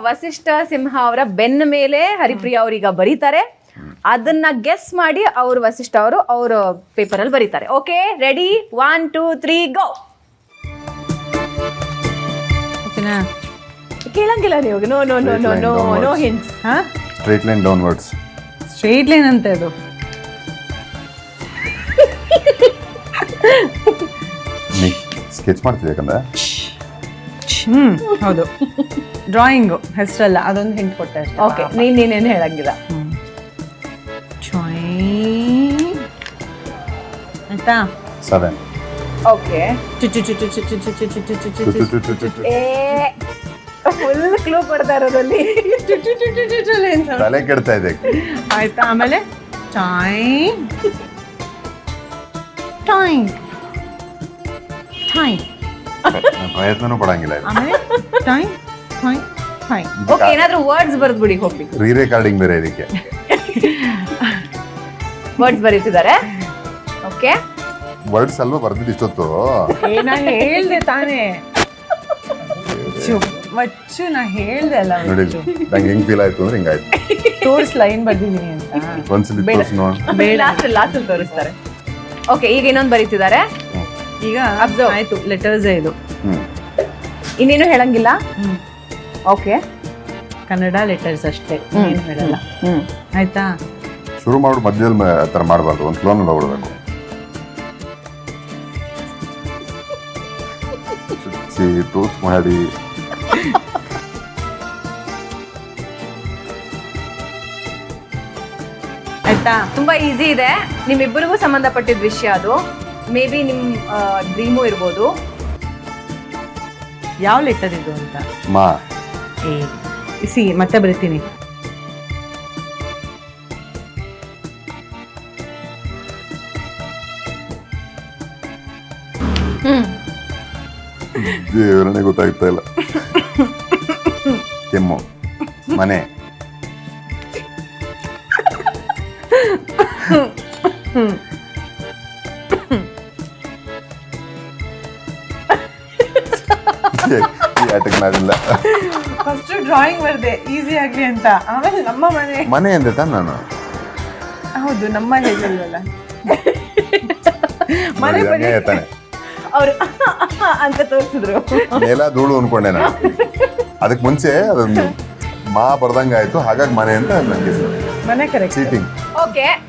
ವಸಿಷ್ಠ ಸಿಂಹ ಅವರ ಬೆನ್ನ ಮೇಲೆ ಹರಿಪ್ರಿಯಾ ಅವರೀಗ ಬರೀತಾರೆ. ಅದನ್ನ ಗೆಸ್ ಮಾಡಿ ಅವರು ವಸಿಷ್ಠ ಅವರು ಅವ್ರ ಪೇಪರ್ ಅಲ್ಲಿ ಬರೀತಾರೆ. Okay, ready? 1 2 3 ಗೋ. ಓಕೆನಾ? ಕೇಳಂಗಿಲ್ಲ ನೀವು. No no no no no no hints. ಹಾ, straight line downwards. Straight line ಅಂತ ಇದು. ಸ್ಕೆಚ್ ಮಾಡ್ತಿದ್ದೆ ಯಾಕಂದ್ರೆ ಹೌದು. ಡ್ರಾಯಿಂಗು ಹೆಸರಲ್ಲ, ಅದೊಂದು ಹಿಂಟ್ ಕೊಟ್ಟೆ ಅಷ್ಟೇ. ಓಕೆ, ನೀನೇನು ಹೇಳಂಗಿಲ್ಲ. ಆಯ್ತಾ? 7. ಓಕೆ, ಫುಲ್ ಕ್ಲೂ ಕೊಡ್ತಾ ಇರೋದಲ್ಲಿ. ತಲೆ ಕೆಡ್ತಾ ಇದೆ. ಆಯ್ತಾ? ಆಮೇಲೆ ಟಾಯಿಂಗ್ ಟಾಯಿಂಗ್ ಟಾಯಿಂಗ್, ಪ್ರಯತ್ನನೂ ಪಡಂಗಿಲ್ಲ ಇದು. ಆಮೇಲೆ ಟಾಯಿಂಗ್ ಟಾಯಿಂಗ್ ಟಾಯಿಂಗ್. ಓಕೆ, ಏನಾದ್ರೂ ವರ್ಡ್ಸ್ ಬರ್ದ್ಬಿಡಿ ಹೋಗ್ಲಿ. ರೀ ರೆಕಾರ್ಡಿಂಗ್ ಬೇರೆ ಇದಕ್ಕೆ. ವರ್ಡ್ಸ್ ಬರೀತಿದ್ದಾರೆ. ಓಕೆ, ವರ್ಡ್ಸ್ ಅಲ್ವಾ ಬರ್ದಿದ್ದು ಇಷ್ಟೊತ್ತು. ನಾ ಹೇಳ್ದೆ ತಾನೇ ಮಚ್ಚು, ನಾ ಹೇಳ್ದೆ ಅಲ್ಲ ನೋಡಿ ನಂಗೆ ಹೆಂಗ್ ಫೀಲ್ ಆಯ್ತು ಅಂದ್ರೆ ಹಿಂಗಾಯ್ತು. ತೋರಿಸ್ಲ ಏನ್ ಬರ್ದಿದ್ದೀನಿ ಅಂತ. ಒಂದ್ಸಲಿ ತೋರ್ಸು ನೋಡ್. ಲಾಸ್ಟ್ ತೋರಿಸ್ತಾರೆ. ಓಕೆ, ಈಗ ಇನ್ನೊಂದು ಬರೀತಿದ್ದಾರೆ. ಈಗ Observe. ಆಯ್ತು, ಲೆಟರ್ಸ್ ಇದು. ಇನ್ನೇನು ಹೇಳಂಗಿಲ್ಲ. ಓಕೆ, ಕನ್ನಡ ಲೆಟರ್ಸ್ ಅಷ್ಟೇ, ಏನು ಹೇಳಲ್ಲ. ಆಯ್ತಾ? ಶುರು ಮಾಡು, ಮಧ್ಯದಲ್ಲಿ ಆ ಥರ ಮಾಡಬಾರ್ದು, ಒಂದು ಫ್ಲೋನಲ್ಲಿ ಹೋಗ್ಬಿಡ್ಬೇಕು. ಚುಚ್ಚಿ ಟೂತ್ ಮಾಡಿ ಆಯ್ತಾ? ತುಂಬಾ ಈಸಿ ಇದೆ. ನಿಮ್ಮಿಬ್ಬರಿಗೂ ಸಂಬಂಧಪಟ್ಟಿದ ವಿಷಯ ಅದು. ಮೇ ಬಿ ನಿಮ್ ಡ್ರೀಮು ಇರ್ಬೋದು. ಯಾವ ಲೆಟರ್ ಇದು ಅಂತ ಮಾ. ಮತ್ತೆ ಬರೀತೀನಿ. ದೇವರೇ ಗೊತ್ತಾಗ್ತಾ ಇಲ್ಲ. ಕೆಮ್ಮು, ಮನೆ. ಈ ಆಟಕ್ಕೆ ನಾವಿಲ್ಲ. ಫಸ್ಟ್ ಡ್ರಾಯಿಂಗ್ ಬರ್ದೆ ಈಸಿ ಆಗ್ಲಿ ಅಂತ, ಆಮೇಲೆ ನಮ್ಮ ಮನೆ. ಮನೆ ಅಂದೆ ತಾನೆ ನಾನು. ಹೌದು, ನಮ್ಮ ಹೇಳಿಲ್ವಲ್ಲ. ಮನೆ ನೋಡಿ, ಬರೀ ಹಂಗೆ ತಾನೆ. ಅವ್ರು ಅಂತ ತೋರಿಸಿದ್ರು. ನೆಲ ಧೂಳು ಅನ್ಕೊಂಡೆ ನಾನು. ಅದಕ್ಕೆ ಮುಂಚೆ ಅದೊಂದು ಮಾ ಬರ್ದಂಗಾಯ್ತು, ಹಾಗಾಗಿ ಮನೆ ಅಂತ ನನಗೆ ಮನೆ ಕರೆಕ್ಟ್. ಚೀಟಿಂಗ್. ಓಕೆ,